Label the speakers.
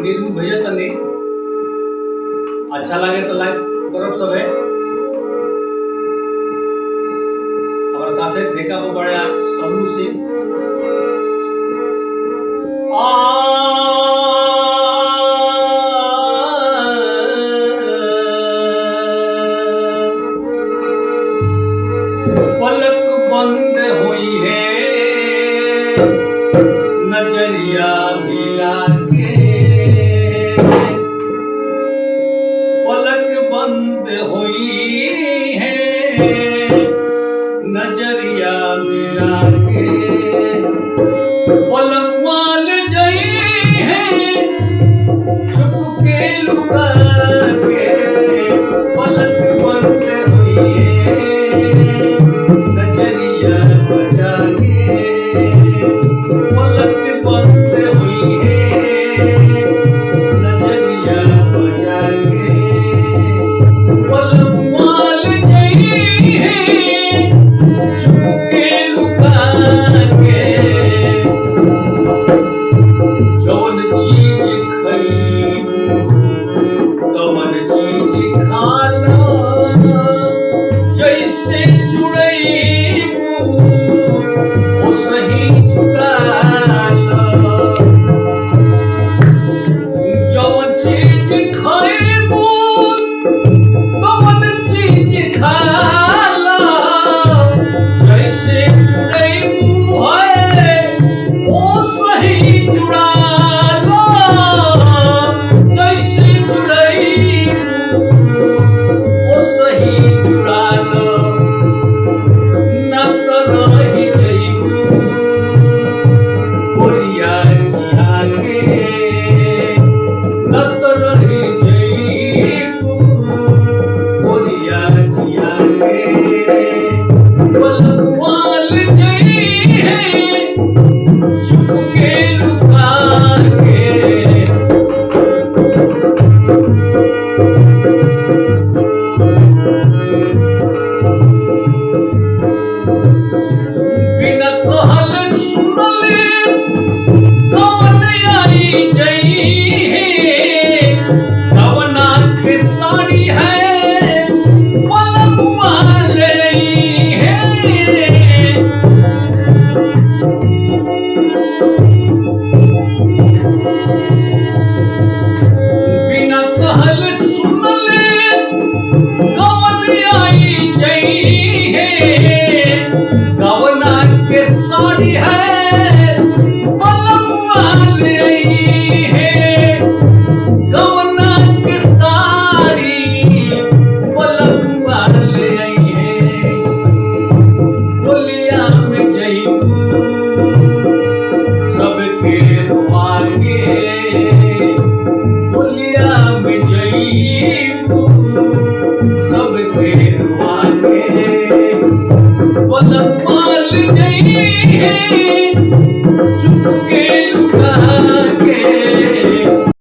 Speaker 1: नीरू भैया तनी अच्छा लगे तो लाइक करो सब है। हमारे साथे ठेका पर बड़े आज समू सिंह पलक बंद हुई है नजरिया मिला के, पलक बंद हुई है नजरिया मिला के, पलक वाल जई है छुप के लुका के, पलक बंद हुई है नजरिया बजा के, पलक बंद हुई है नजरिया बजा के, पलक वाल जई है छुप के लुका के, जौन चीज खइबू तवन चीज खाला, जैसे जुड़इबू ओ सही जुड़ाला, जौन चीज खइबू तवन चीज खाला, जैसे जुड़इबू है ओ सही जुड़ाला, जैसे जुड़इबू ओ सही जुड़ाला, न त रही जइबू गोरिया जिया के, न त रही जइबू गोरिया जिया के, पलक वाल जई है छुप के लुका के, बिना कहल सुनले कवन आई जई है, कवना के साड़ी है पलक वाल जई है, बिना कहल सुनले कवन आई जई है, कवना के साड़ी है पलक वाल जई है, कवना के साड़ी पलक वाल जई है, बोलिया में जइबू सबके रुआ के, बोलिया में जइबू सबके रुआ के, पलक वाल जई है चुप के